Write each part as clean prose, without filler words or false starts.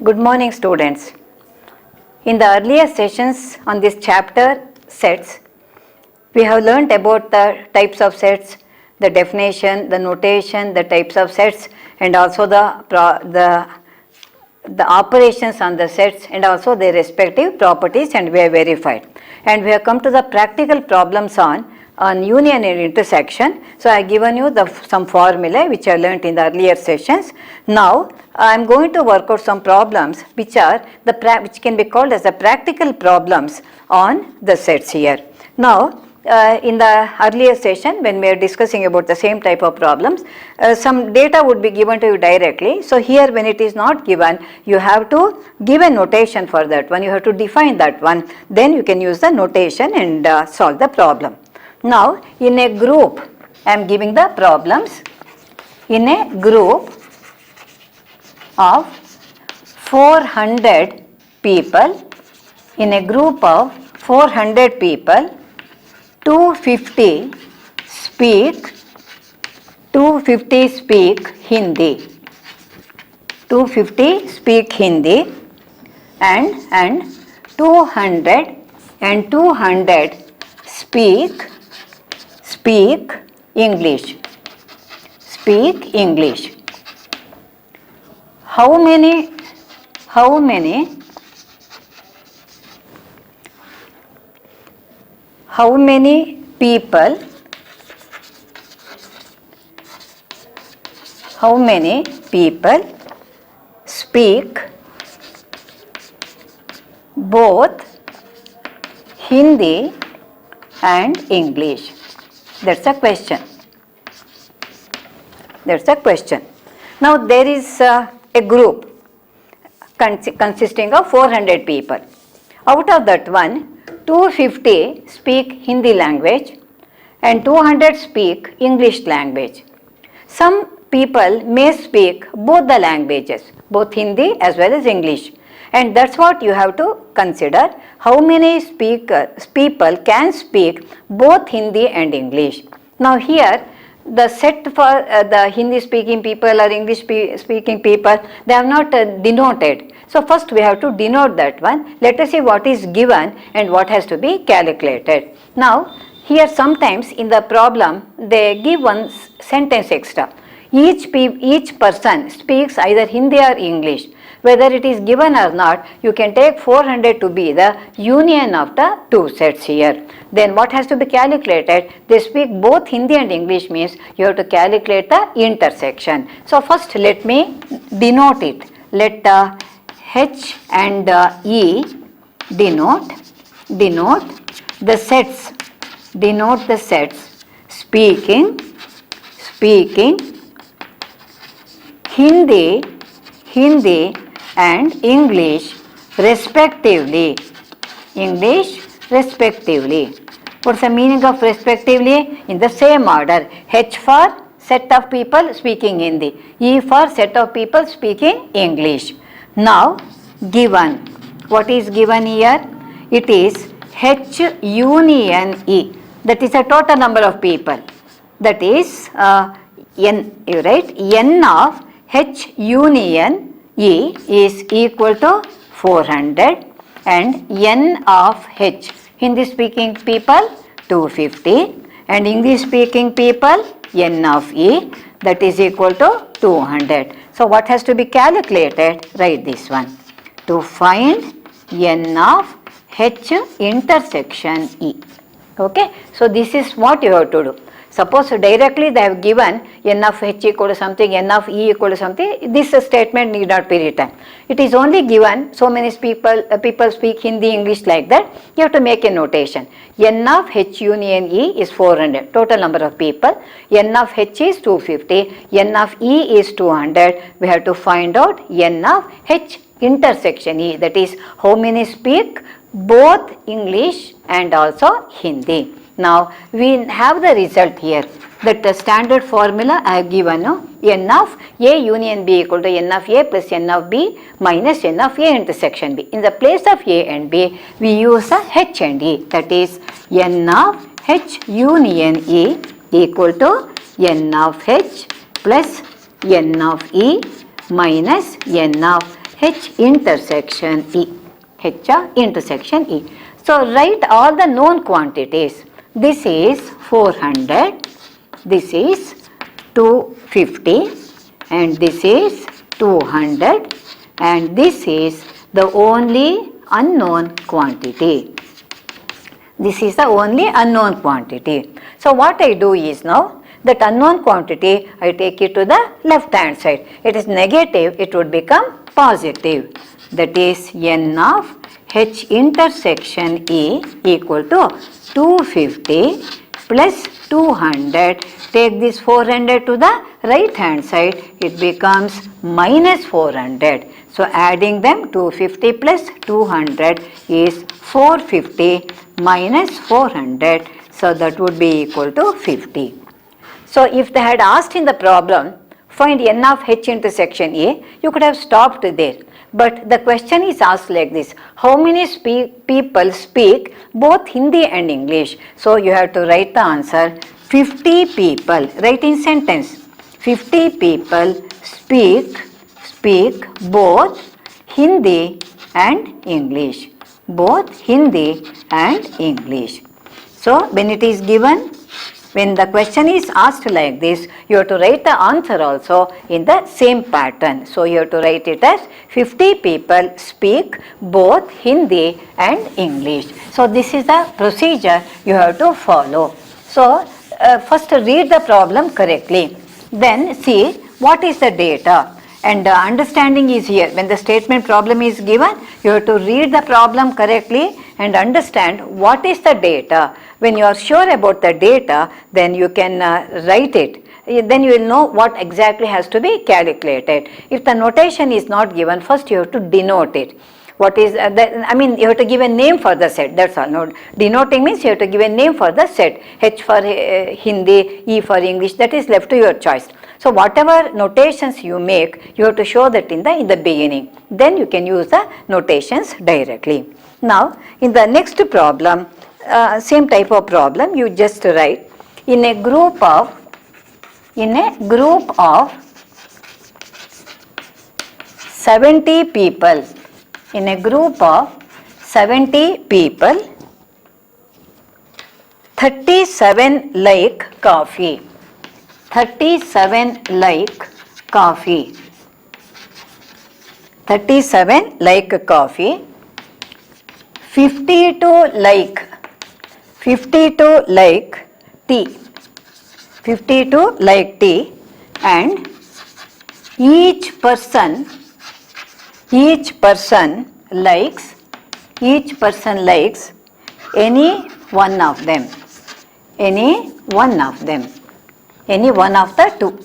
Good morning, students. In the earlier sessions on this chapter, sets, we have learnt about the types of sets, the definition, the notation, the types of sets, and also the operations on the sets and also their respective properties, and we have verified. And we have come to the practical problems on union and intersection. So I have given you some formulae which I learnt in the earlier sessions. Now I am going to work out some problems which can be called as the practical problems on the sets here. Now in the earlier session, when we are discussing about the same type of problems, some data would be given to you directly. So here, when it is not given, you have to give a notation for that one. You have to define that one. Then you can use the notation and solve the problem. Now, in a group, I am giving the problems. In a group of 400 people, in a group of 400 people, 250 speak Hindi. 250 speak Hindi and 200 speak English. Speak English. How many people speak both Hindi and English? That's a question. Now there is a group consisting of 400 people. Out of that one, 250 speak Hindi language and 200 speak English language. Some people may speak both the languages, both Hindi as well as English. And that's what you have to consider. How many people can speak both Hindi and English? Now here, the set for the Hindi speaking people or English speaking people, they have not denoted. So first we have to denote that one. Let us see what is given and what has to be calculated. Now here sometimes in the problem they give one sentence extra. Each person speaks either Hindi or English. Whether it is given or not, you can take 400 to be the union of the two sets here. Then what has to be calculated? They speak both Hindi and English means you have to calculate the intersection. So first let me denote it. Let H and E denote the sets. Denote the sets. Speaking Hindi and English respectively. What's the meaning of respectively? In the same order. H for set of people speaking Hindi. E for set of people speaking English. Now, given. What is given here? It is H union E. That is a total number of people. That is N. You write N of H union E is equal to 400 and N of H, Hindi speaking people 250 and English speaking people N of E, that is equal to 200. So what has to be calculated? Write this one. To find N of H intersection E. Okay, so this is what you have to do. Suppose directly they have given N of H equal to something, N of E equal to something, this statement need not be written. It is only given so many people speak Hindi, English like that, you have to make a notation. N of H union E is 400, total number of people. N of H is 250, N of E is 200. We have to find out N of H intersection E, that is how many speak both English and also Hindi. Now we have the result here. That the standard formula I have given, N of A union B equal to N of A plus N of B minus N of A intersection B. In the place of A and B, we use a H and E. That is N of H union E equal to N of H plus N of E minus N of H intersection E. H intersection E. So write all the known quantities. This is 400, this is 250, and this is 200, and this is the only unknown quantity. This is the only unknown quantity. So what I do is now, that unknown quantity I take it to the left hand side. It is negative, it would become positive. That is n of H intersection E equal to 250 plus 200. Take this 400 to the right hand side, it becomes minus 400. So adding them, 250 plus 200 is 450 minus 400. So that would be equal to 50. So if they had asked in the problem, find n of H intersection A, you could have stopped there. But the question is asked like this: how many people speak both Hindi and English? So you have to write the answer: 50 people. Write in sentence: 50 people speak both Hindi and English. Both Hindi and English. So when it is given, when the question is asked like this, you have to write the answer also in the same pattern. So you have to write it as 50 people speak both Hindi and English. So this is the procedure you have to follow. So first read the problem correctly, then see what is the data. And understanding is here. When the statement problem is given, you have to read the problem correctly and understand what is the data. When you are sure about the data, then you can write it. Then you will know what exactly has to be calculated. If the notation is not given, first you have to denote it. What is you have to give a name for the set, that's all. No, denoting means you have to give a name for the set. H for Hindi, E for English, that is left to your choice. So whatever notations you make, you have to show that in the beginning. Then you can use the notations directly. Now in the next problem, same type of problem, you just write in a group of 70 people. In a group of 70 people, 37 like coffee. 37 like coffee. 37 like coffee. 52 like tea. 52 like tea, and each person likes any one of them. Any one of them. Any one of the two.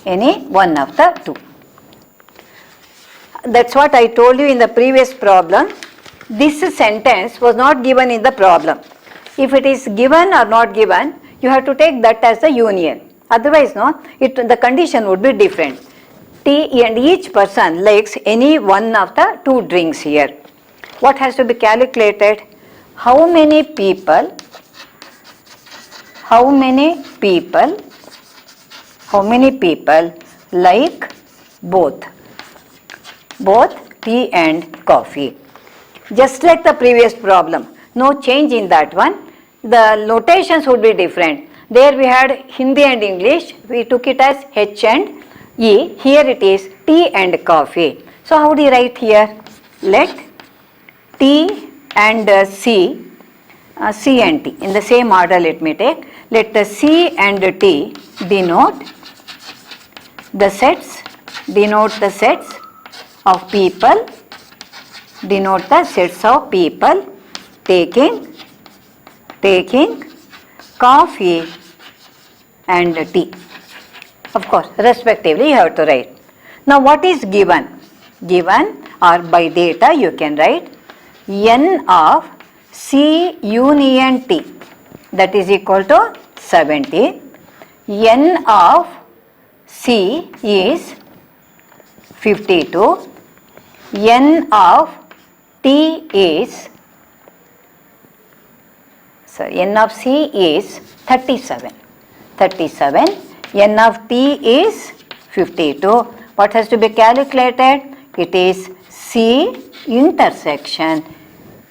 Any one of the two. That's what I told you in the previous problem. This sentence was not given in the problem. If it is given or not given, you have to take that as the union. Otherwise, no, the condition would be different. Tea, and each person likes any one of the two drinks here. What has to be calculated? How many people like both tea and coffee? Just like the previous problem, no change in that one. The notations would be different. There we had Hindi and English, we took it as H and E. Here it is tea and coffee. So how do you write here? Let T and C and T in the same order, let me take. Let the C and T denote the sets of people, taking coffee and tea. Of course, respectively you have to write. Now what is given? Given, or by data you can write n of C union T, that is equal to 70. N of C is 52. N of T is, N of C is 37. N of T is 52. What has to be calculated? It is C intersection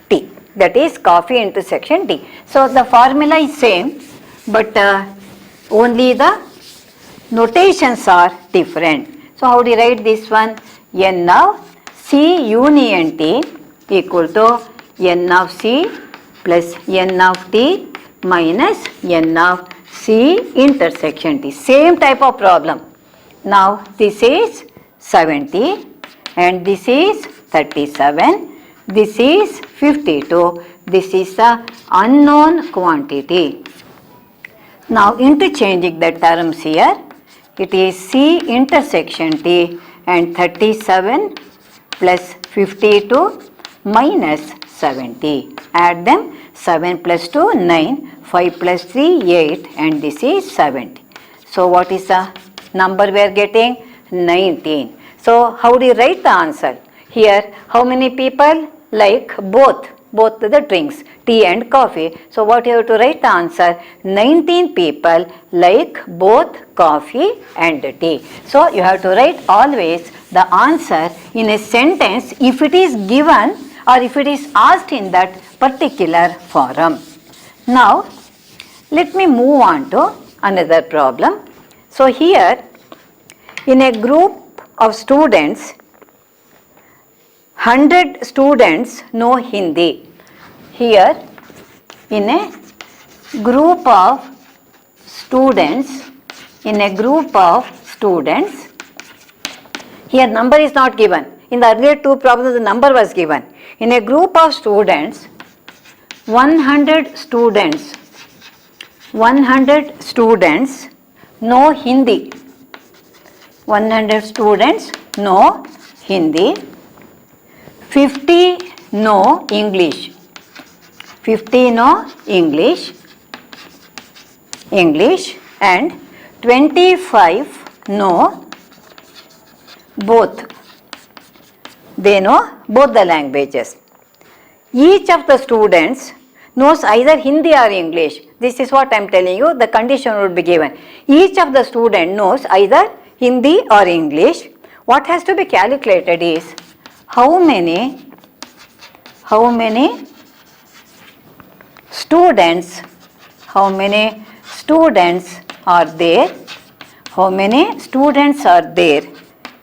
T. That is coffee intersection T. So the formula is same, but only the notations are different. So how do you write this one? N of C union T equal to N of C plus N of T minus N of C intersection T. Same type of problem. Now this is 70 and this is 37. This is 52. This is the unknown quantity. Now interchanging the terms here, it is C intersection T and 37 plus 52 minus 70. Add them, 7 plus 2, 9, 5 plus 3, 8 and this is 70. So what is the number we are getting? 19. So how do you write the answer? Here, how many people like both the drinks, tea and coffee? So what you have to write the answer? 19 people like both coffee and tea. So you have to write always the answer in a sentence if it is given or if it is asked in that particular forum. Now let me move on to another problem. So here in a group of students, 100 students know Hindi. Here in a group of students, here number is not given. In the earlier two problems the number was given. In a group of students, 100 students know Hindi. 100 students know Hindi. 50 know English. 50 know English and 25 know both. They know both the languages. Each of the students knows either Hindi or English. This is what I am telling you, the condition would be given. Each of the student knows either Hindi or English. What has to be calculated is how many students are there? How many students are there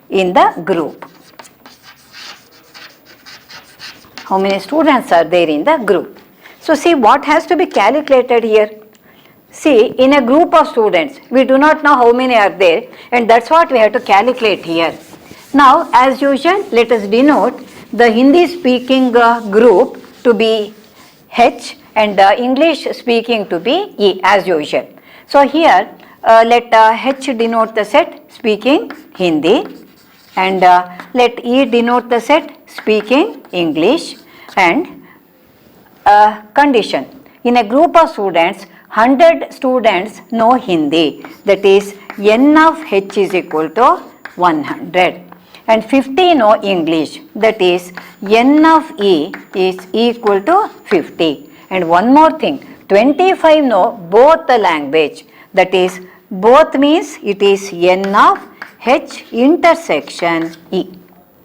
in the group? How many students are there in the group? So see what has to be calculated here. See, in a group of students, we do not know how many are there, and that's what we have to calculate here. Now, as usual, let us denote the Hindi speaking group to be H and the English speaking to be E as usual. So here, let H denote the set speaking Hindi and let E denote the set speaking English, and condition. In a group of students, 100 students know Hindi, that is N of H is equal to 100, and 50 know English, that is N of E is equal to 50. And one more thing, 25 know both the language, that is both means it is N of H intersection E.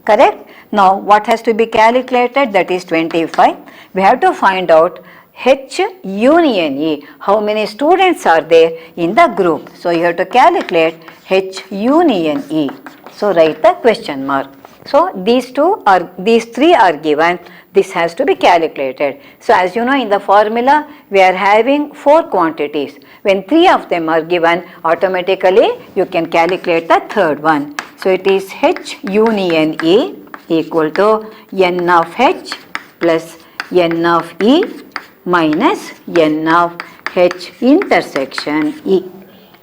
Correct? Now what has to be calculated? That is 25. We have to find out H union E. How many students are there in the group? So you have to calculate H union E. So write the question mark. So these three are given. This has to be calculated. So as you know, in the formula we are having 4 quantities. When 3 of them are given, automatically you can calculate the third one. So it is H union E equal to N of H plus N of E minus N of H intersection E.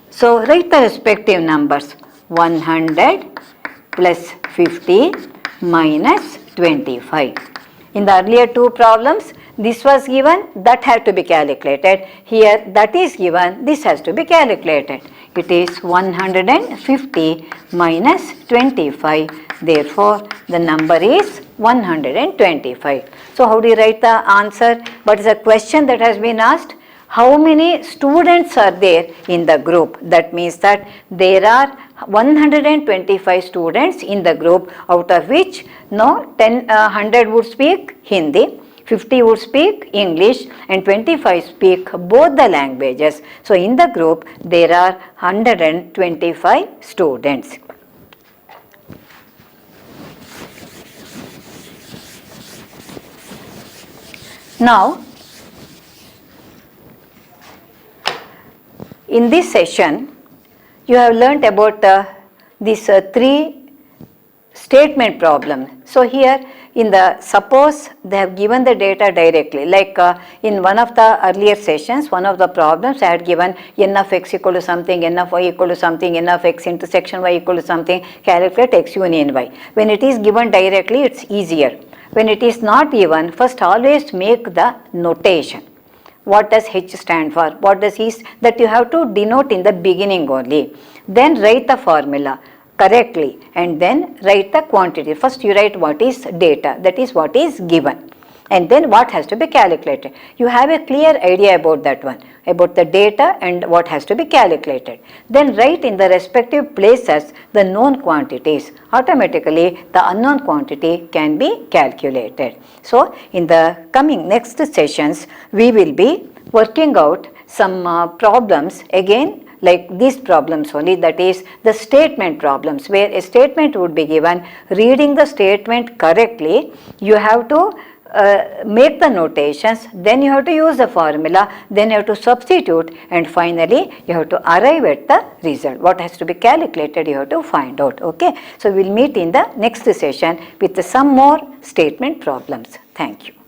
So write the respective numbers, 100 plus 50 minus 25. In the earlier two problems, this was given, that had to be calculated. Here that is given, this has to be calculated. It is 150 minus 25. Therefore, the number is 125. So how do you write the answer? But it's a question that has been asked. How many students are there in the group? That means that there are 125 students in the group, out of which 100 would speak Hindi, 50 would speak English, and 25 speak both the languages. So in the group there are 125 students. Now, in this session, you have learnt about these three statement problems. So here in the suppose they have given the data directly, like in one of the earlier sessions, one of the problems I had given n of x equal to something, n of y equal to something, n of x intersection y equal to something, calculate x union y. When it is given directly, it's easier. When it is not given, first always make the notation. What does H stand for? What does he? That you have to denote in the beginning only. Then write the formula correctly and then write the quantity. First you write what is data, that is what is given, and then what has to be calculated. You have a clear idea about that one, about the data and what has to be calculated. Then write in the respective places the known quantities. Automatically the unknown quantity can be calculated. So in the coming next sessions we will be working out some problems again, like these problems only, that is the statement problems, where a statement would be given. Reading the statement correctly, you have to make the notations, then you have to use the formula, then you have to substitute, and finally you have to arrive at the result. What has to be calculated you have to find out. Okay, so we'll meet in the next session with some more statement problems. Thank you.